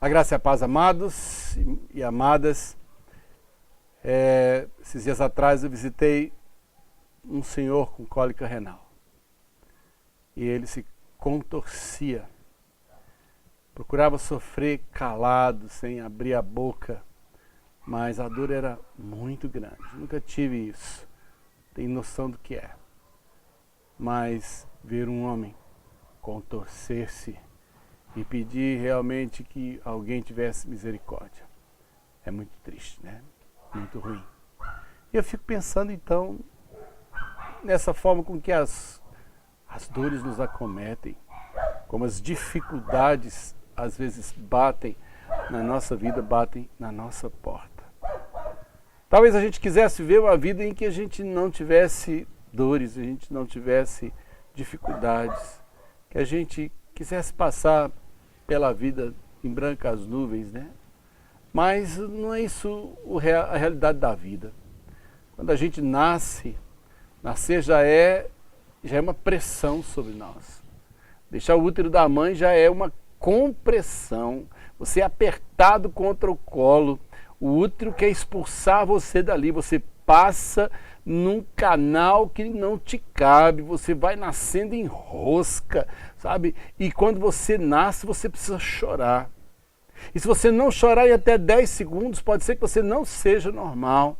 A graça e a paz, amados e amadas. Esses dias atrás eu visitei um senhor com cólica renal. E ele se contorcia. Procurava sofrer calado, sem abrir a boca. Mas a dor era muito grande. Nunca tive isso. Tenho noção do que é. Mas ver um homem contorcer-se e pedir realmente que alguém tivesse misericórdia é muito triste, né? Muito ruim. E eu fico pensando então nessa forma com que as dores nos acometem, como as dificuldades às vezes batem na nossa vida, batem na nossa porta. Talvez a gente quisesse ver uma vida em que a gente não tivesse dores, a gente não tivesse dificuldades, que a gente quisesse passar pela vida em brancas nuvens, né? Mas não é isso a realidade da vida. Quando a gente nascer já é uma pressão sobre nós. Deixar o útero da mãe já é uma compressão. Você é apertado contra o colo. O útero quer expulsar você dali. Você passa num canal que não te cabe. Você vai nascendo em rosca, sabe? E quando você nasce, você precisa chorar. E se você não chorar em até 10 segundos, pode ser que você não seja normal.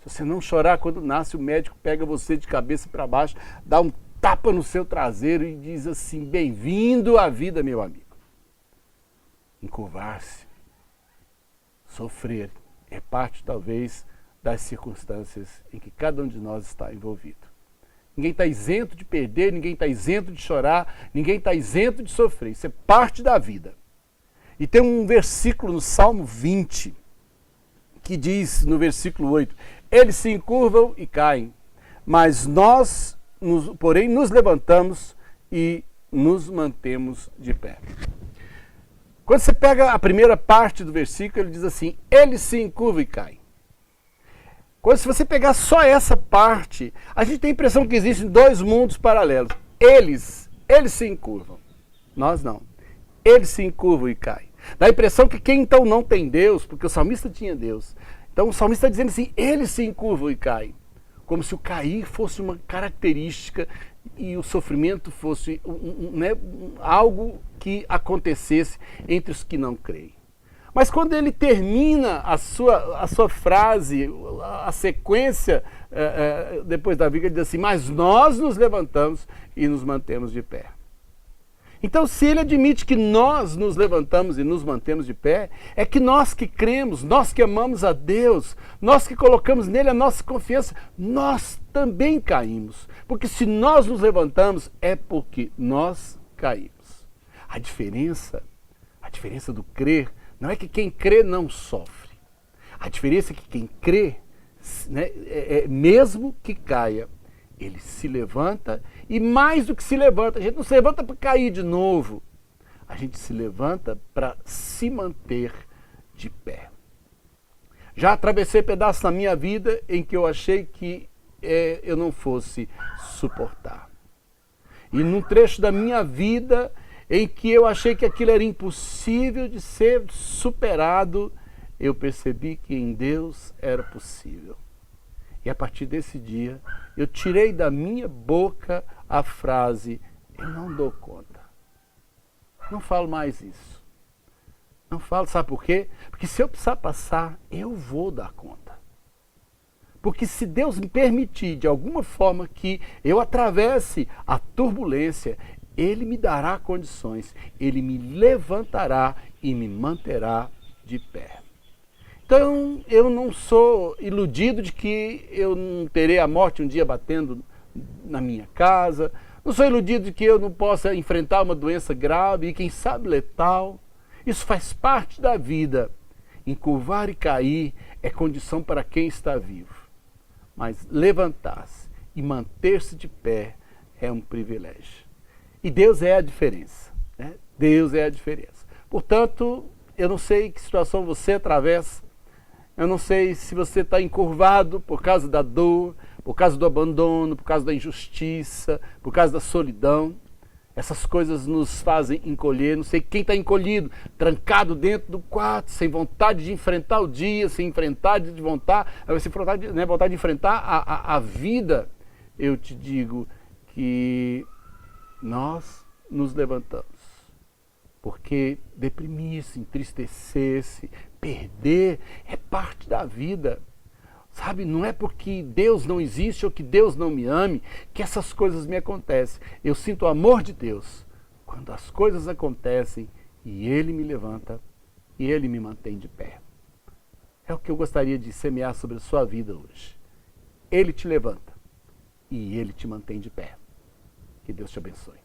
Se você não chorar quando nasce, o médico pega você de cabeça para baixo, dá um tapa no seu traseiro e diz assim: bem-vindo à vida, meu amigo. Encurvar-se, sofrer, é parte talvez das circunstâncias em que cada um de nós está envolvido. Ninguém está isento de perder, ninguém está isento de chorar, ninguém está isento de sofrer. Isso é parte da vida. E tem um versículo no Salmo 20, que diz no versículo 8, eles se encurvam e caem, mas nós, porém, nos levantamos e nos mantemos de pé. Quando você pega a primeira parte do versículo, ele diz assim, eles se encurvam e caem. Se você pegar só essa parte, a gente tem a impressão que existem dois mundos paralelos. Eles se encurvam, nós não. Eles se encurvam e caem. Dá a impressão que quem então não tem Deus, porque o salmista tinha Deus, então o salmista está dizendo assim, eles se encurvam e caem. Como se o cair fosse uma característica e o sofrimento fosse algo que acontecesse entre os que não creem. Mas quando ele termina a sua frase, a sequência depois da vida, ele diz assim, mas nós nos levantamos e nos mantemos de pé. Então, se ele admite que nós nos levantamos e nos mantemos de pé, é que nós que cremos, nós que amamos a Deus, nós que colocamos nele a nossa confiança, nós também caímos. Porque se nós nos levantamos, é porque nós caímos. A diferença do crer, não é que quem crê não sofre. A diferença é que quem crê, né, mesmo que caia, ele se levanta e mais do que se levanta, a gente não se levanta para cair de novo, a gente se levanta para se manter de pé. Já atravessei pedaços na minha vida em que eu achei que eu não fosse suportar. E num trecho da minha vida em que eu achei que aquilo era impossível de ser superado, eu percebi que em Deus era possível. E a partir desse dia, eu tirei da minha boca a frase, eu não dou conta. Não falo mais isso. Não falo, sabe por quê? Porque se eu precisar passar, eu vou dar conta. Porque se Deus me permitir, de alguma forma, que eu atravesse a turbulência, Ele me dará condições, Ele me levantará e me manterá de pé. Então, eu não sou iludido de que eu não terei a morte um dia batendo na minha casa. Não sou iludido de que eu não possa enfrentar uma doença grave e, quem sabe, letal. Isso faz parte da vida. Encurvar e cair é condição para quem está vivo. Mas levantar-se e manter-se de pé é um privilégio. E Deus é a diferença, né? Deus é a diferença. Portanto, eu não sei que situação você atravessa. Eu não sei se você está encurvado por causa da dor, por causa do abandono, por causa da injustiça, por causa da solidão. Essas coisas nos fazem encolher. Não sei quem está encolhido, trancado dentro do quarto, sem vontade de enfrentar o dia, sem vontade de vontade de enfrentar a vida. Eu te digo que nós nos levantamos. Porque deprimir-se, entristecer-se, perder é parte da vida. Sabe, não é porque Deus não existe ou que Deus não me ame que essas coisas me acontecem. Eu sinto o amor de Deus quando as coisas acontecem e Ele me levanta e Ele me mantém de pé. É o que eu gostaria de semear sobre a sua vida hoje. Ele te levanta e Ele te mantém de pé. Que Deus te abençoe.